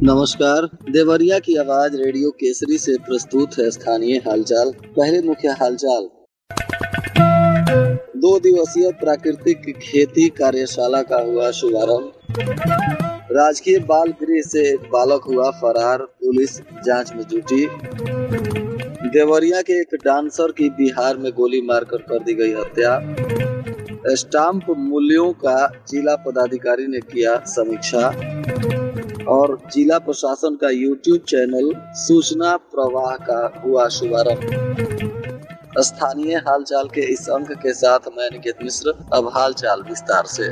नमस्कार। देवरिया की आवाज रेडियो केसरी से प्रस्तुत है स्थानीय हालचाल। पहले मुख्य हालचाल। 2 दिवसीय प्राकृतिक खेती कार्यशाला का हुआ शुभारंभ। राजकीय बाल गृह से एक बालक हुआ फरार, पुलिस जांच में जुटी। देवरिया के एक डांसर की बिहार में गोली मारकर कर दी गई हत्या। स्टाम्प मूल्यों का जिला पदाधिकारी ने किया समीक्षा। और जिला प्रशासन का यूट्यूब चैनल सूचना प्रवाह का हुआ शुभारंभ। स्थानीय हालचाल के इस अंक के साथ मैं निकेत मिश्र। अब हालचाल विस्तार से।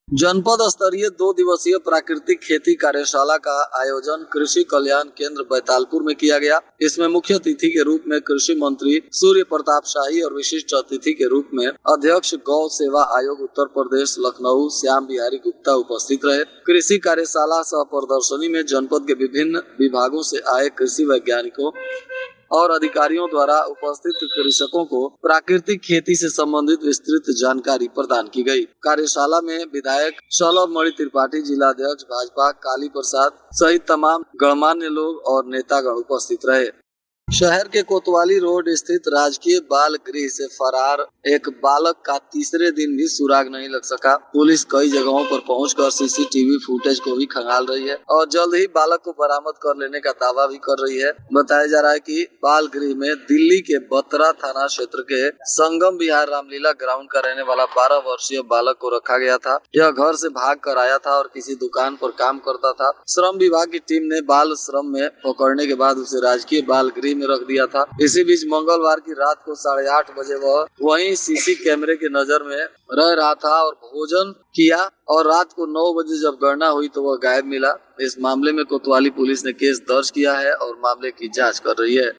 जनपद स्तरीय 2 दिवसीय प्राकृतिक खेती कार्यशाला का आयोजन कृषि कल्याण केंद्र बैतालपुर में किया गया। इसमें मुख्य अतिथि के रूप में कृषि मंत्री सूर्य प्रताप शाही और विशिष्ट अतिथि के रूप में अध्यक्ष गौ सेवा आयोग उत्तर प्रदेश लखनऊ श्याम बिहारी गुप्ता उपस्थित रहे। कृषि कार्यशाला सह प्रदर्शनी में जनपद के विभिन्न विभागों से आए कृषि वैज्ञानिकों और अधिकारियों द्वारा उपस्थित कृषकों को प्राकृतिक खेती से संबंधित विस्तृत जानकारी प्रदान की गई। कार्यशाला में विधायक शलभ मणि त्रिपाठी, जिलाध्यक्ष भाजपा काली प्रसाद सहित तमाम गणमान्य लोग और नेतागण उपस्थित रहे। शहर के कोतवाली रोड स्थित राजकीय बाल गृह से फरार एक बालक का तीसरे दिन भी सुराग नहीं लग सका। पुलिस कई जगहों पर पहुंचकर सीसीटीवी फुटेज को भी खंगाल रही है और जल्द ही बालक को बरामद कर लेने का दावा भी कर रही है। बताया जा रहा है कि बाल गृह में दिल्ली के बतरा थाना क्षेत्र के संगम विहार रामलीला ग्राउंड का रहने वाला 12 वर्षीय बालक को रखा गया था। यह घर से भाग कर आया था और किसी दुकान पर काम करता था। श्रम विभाग की टीम ने बाल श्रम में पकड़ने के बाद उसे राजकीय बाल गृह में रख दिया था। इसी बीच मंगलवार की रात को 8:30 बजे वह वहीं सीसी कैमरे की नजर में रह रहा था और भोजन किया और रात को 9 बजे जब गणना हुई तो वह गायब मिला। इस मामले में कोतवाली पुलिस ने केस दर्ज किया है और मामले की जांच कर रही है।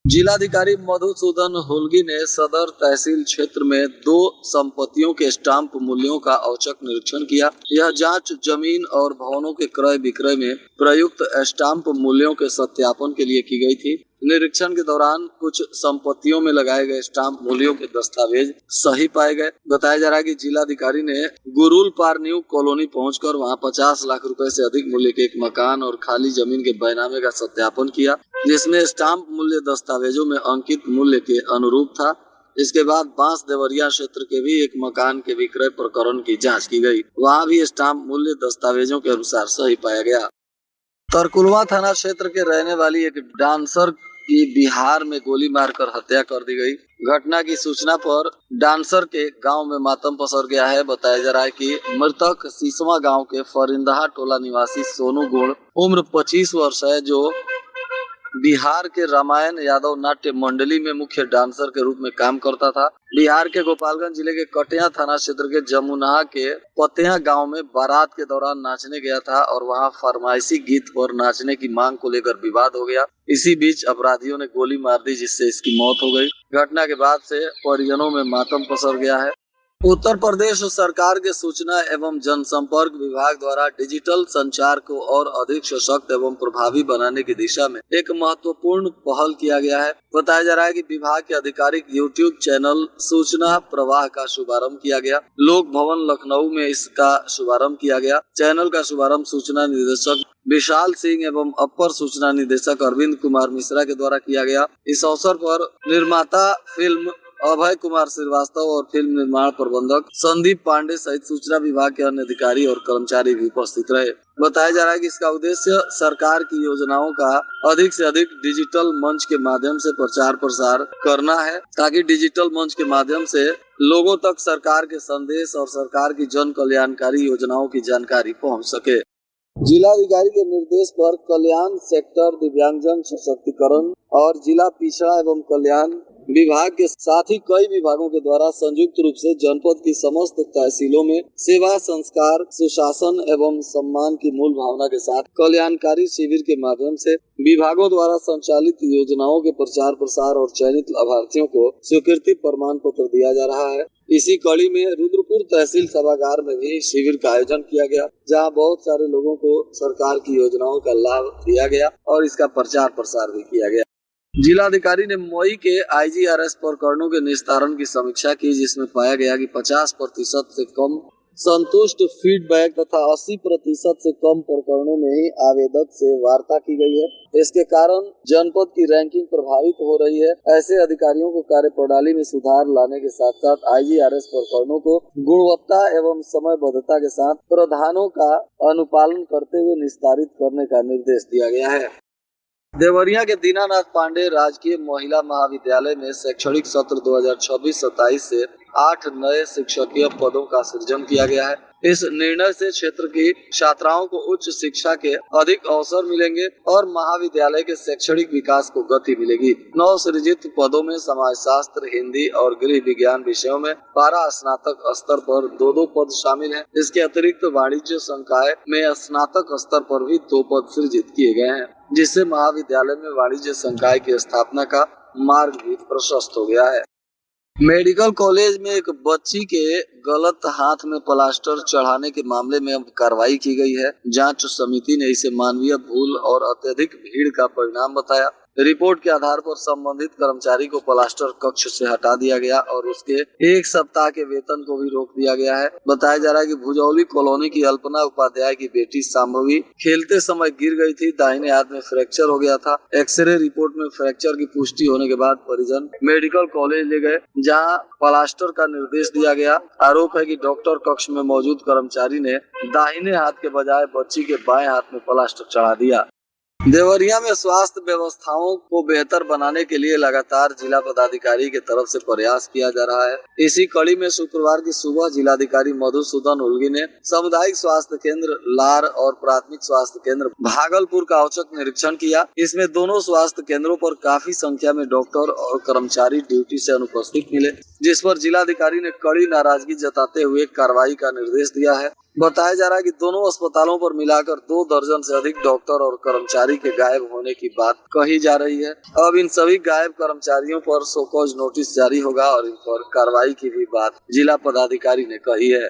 जिलाधिकारी मधुसूदन हुल्गी ने सदर तहसील क्षेत्र में 2 संपत्तियों के स्टाम्प मूल्यों का औचक निरीक्षण किया। यह जांच जमीन और भवनों के क्रय विक्रय में प्रयुक्त स्टाम्प मूल्यों के सत्यापन के लिए की गई थी। निरीक्षण के दौरान कुछ संपत्तियों में लगाए गए स्टाम्प मूल्यों के दस्तावेज सही पाए गए। बताया जा रहा है कि जिलाधिकारी ने गुरुल पार न्यू कॉलोनी पहुंचकर वहां 50 लाख रुपए से अधिक मूल्य के एक मकान और खाली जमीन के बैनामे का सत्यापन किया, जिसमें स्टाम्प मूल्य दस्तावेजों में अंकित मूल्य के अनुरूप था। इसके बाद बांस देवरिया क्षेत्र के भी एक मकान के विक्रय प्रकरण की जांच की गई। वहां भी स्टाम्प मूल्य दस्तावेजों के अनुसार सही पाया गया। तरकुलवा थाना क्षेत्र के रहने वाली एक डांसर की बिहार में गोली मारकर हत्या कर दी गई। घटना की सूचना पर डांसर के गांव में मातम पसर गया है। बताया जा रहा है कि मृतक सीसवा गांव के फरिंदहा टोला निवासी सोनू गुण उम्र 25 वर्ष है, जो बिहार के रामायण यादव नाट्य मंडली में मुख्य डांसर के रूप में काम करता था। बिहार के गोपालगंज जिले के कटिया थाना क्षेत्र के जमुना के पतिया गांव में बारात के दौरान नाचने गया था और वहां फरमाइशी गीत पर नाचने की मांग को लेकर विवाद हो गया। इसी बीच अपराधियों ने गोली मार दी, जिससे इसकी मौत हो गई। घटना के बाद से परिजनों में मातम पसर गया है। उत्तर प्रदेश सरकार के सूचना एवं जनसंपर्क विभाग द्वारा डिजिटल संचार को और अधिक सशक्त एवं प्रभावी बनाने की दिशा में एक महत्वपूर्ण पहल किया गया है। बताया जा रहा है कि विभाग के आधिकारिक यूट्यूब चैनल सूचना प्रवाह का शुभारंभ किया गया। लोक भवन लखनऊ में इसका शुभारंभ किया गया। चैनल का शुभारंभ सूचना निदेशक विशाल सिंह एवं अपर सूचना निदेशक अरविंद कुमार मिश्रा के द्वारा किया गया। इस अवसर पर निर्माता फिल्म अभय कुमार श्रीवास्तव और फिल्म निर्माण प्रबंधक संदीप पांडे सहित सूचना विभाग के अन्य अधिकारी और कर्मचारी भी उपस्थित रहे। बताया जा रहा है कि इसका उद्देश्य सरकार की योजनाओं का अधिक से अधिक डिजिटल मंच के माध्यम से प्रचार प्रसार करना है, ताकि डिजिटल मंच के माध्यम से लोगों तक सरकार के संदेश और सरकार की जन कल्याणकारी योजनाओं की जानकारी पहुंच सके। जिलाधिकारी के निर्देश पर कल्याण सेक्टर, दिव्यांगजन सशक्तिकरण और जिला पिछड़ा एवं कल्याण विभाग के साथ ही कई विभागों के द्वारा संयुक्त रूप से जनपद की समस्त तहसीलों में सेवा, संस्कार, सुशासन एवं सम्मान की मूल भावना के साथ कल्याणकारी शिविर के माध्यम से विभागों द्वारा संचालित योजनाओं के प्रचार प्रसार और चयनित लाभार्थियों को स्वीकृति प्रमाण पत्र दिया जा रहा है। इसी कड़ी में रुद्रपुर तहसील सभागार में भी शिविर का आयोजन किया गया, जहां बहुत सारे लोगों को सरकार की योजनाओं का लाभ दिया गया और इसका प्रचार प्रसार भी किया गया। जिलाधिकारी ने मई के IGRS प्रकरणों के निस्तारण की समीक्षा की, जिसमें पाया गया कि 50% से कम संतुष्ट फीडबैक तथा 80% से कम प्रकरणों में ही आवेदक से वार्ता की गई है। इसके कारण जनपद की रैंकिंग प्रभावित हो रही है। ऐसे अधिकारियों को कार्यप्रणाली में सुधार लाने के साथ साथ IGRS प्रकरणों को गुणवत्ता एवं समयबद्धता के साथ प्रावधानों का अनुपालन करते हुए निस्तारित करने का निर्देश दिया गया है। देवरिया के दीनानाथ पांडे राजकीय महिला महाविद्यालय में शैक्षणिक सत्र 2026-27 से 8 नए शिक्षकीय पदों का सृजन किया गया है। इस निर्णय से क्षेत्र की छात्राओं को उच्च शिक्षा के अधिक अवसर मिलेंगे और महाविद्यालय के शैक्षणिक विकास को गति मिलेगी। नव सृजित पदों में समाजशास्त्र, हिंदी और गृह विज्ञान विषयों में पारा स्नातक स्तर पर 2 पद शामिल हैं। इसके अतिरिक्त वाणिज्य संकाय में स्नातक स्तर पर भी 2 पद सृजित किए गए हैं, जिससे महाविद्यालय में वाणिज्य संकाय की स्थापना का मार्ग भी प्रशस्त हो गया है। मेडिकल कॉलेज में एक बच्ची के गलत हाथ में प्लास्टर चढ़ाने के मामले में अब कार्रवाई की गई है। जांच समिति ने इसे मानवीय भूल और अत्यधिक भीड़ का परिणाम बताया। रिपोर्ट के आधार पर संबंधित कर्मचारी को प्लास्टर कक्ष से हटा दिया गया और उसके 1 सप्ताह के वेतन को भी रोक दिया गया है। बताया जा रहा है कि भुजौली कॉलोनी की अल्पना उपाध्याय की बेटी संभवी खेलते समय गिर गई थी। दाहिने हाथ में फ्रैक्चर हो गया था। एक्सरे रिपोर्ट में फ्रैक्चर की पुष्टि होने के बाद परिजन मेडिकल कॉलेज ले गए, जहाँ प्लास्टर का निर्देश दिया गया। आरोप है कि डॉक्टर कक्ष में मौजूद कर्मचारी ने दाहिने हाथ के बजाय बच्ची के बाएं हाथ में प्लास्टर चढ़ा दिया। देवरिया में स्वास्थ्य व्यवस्थाओं को बेहतर बनाने के लिए लगातार जिला पदाधिकारी की तरफ से प्रयास किया जा रहा है। इसी कड़ी में शुक्रवार की सुबह जिलाधिकारी मधुसूदन उलगी ने सामुदायिक स्वास्थ्य केंद्र लार और प्राथमिक स्वास्थ्य केंद्र भागलपुर का औचक निरीक्षण किया। इसमें दोनों स्वास्थ्य केंद्रों पर काफी संख्या में डॉक्टर और कर्मचारी ड्यूटी से अनुपस्थित मिले, जिस पर जिलाधिकारी ने कड़ी नाराजगी जताते हुए कार्रवाई का निर्देश दिया है। बताया जा रहा है कि दोनों अस्पतालों पर मिलाकर 2 दर्जन से अधिक डॉक्टर और कर्मचारी के गायब होने की बात कही जा रही है। अब इन सभी गायब कर्मचारियों पर शोकॉज नोटिस जारी होगा और इन पर कार्रवाई की भी बात जिला पदाधिकारी ने कही है।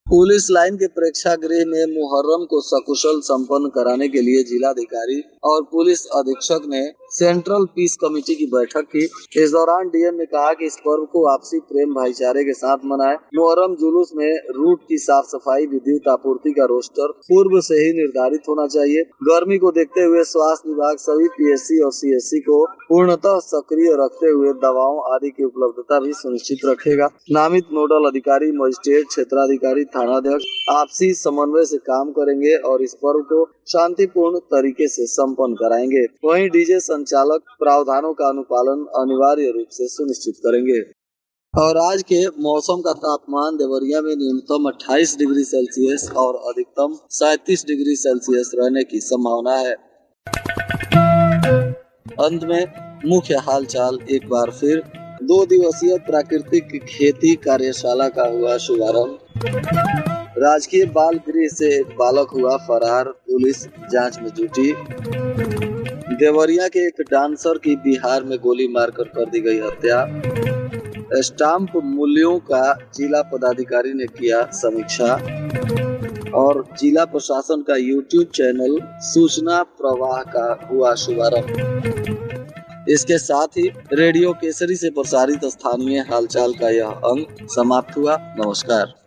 पुलिस लाइन के प्रेक्षागृह में मुहर्रम को सकुशल संपन्न कराने के लिए जिलाधिकारी और पुलिस अधीक्षक ने सेंट्रल पीस कमेटी की बैठक की। इस दौरान डीएम ने कहा कि इस पर्व को आपसी प्रेम भाईचारे के साथ मनाएं। मुहर्रम जुलूस में रूट की साफ सफाई, विद्युत आपूर्ति का रोस्टर पूर्व से ही निर्धारित होना चाहिए। गर्मी को देखते हुए स्वास्थ्य विभाग सभी PSC और CSC को पूर्णतः सक्रिय रखते हुए दवाओं आदि की उपलब्धता भी सुनिश्चित रखेगा। नामित नोडल अधिकारी, मजिस्ट्रेट, क्षेत्राधिकारी, थानाध्यक्ष आपसी समन्वय से काम करेंगे और इस पर्व को शांतिपूर्ण तरीके से संपन्न कराएंगे। वहीं डीजे संचालक प्रावधानों का अनुपालन अनिवार्य रूप से सुनिश्चित करेंगे। और आज के मौसम का तापमान देवरिया में न्यूनतम 28 डिग्री सेल्सियस और अधिकतम 37 डिग्री सेल्सियस रहने की संभावना है। अंत में मुख्य हालचाल एक बार फिर। 2 दिवसीय प्राकृतिक खेती कार्यशाला का हुआ शुभारंभ। राजकीय बाल गृह से एक बालक हुआ फरार, पुलिस जांच में जुटी। देवरिया के एक डांसर की बिहार में गोली मारकर कर दी गई हत्या। स्टाम्प मूल्यों का जिला पदाधिकारी ने किया समीक्षा। और जिला प्रशासन का YouTube चैनल सूचना प्रवाह का हुआ शुभारंभ। इसके साथ ही रेडियो केसरी से प्रसारित स्थानीय हालचाल का यह अंक समाप्त हुआ। नमस्कार।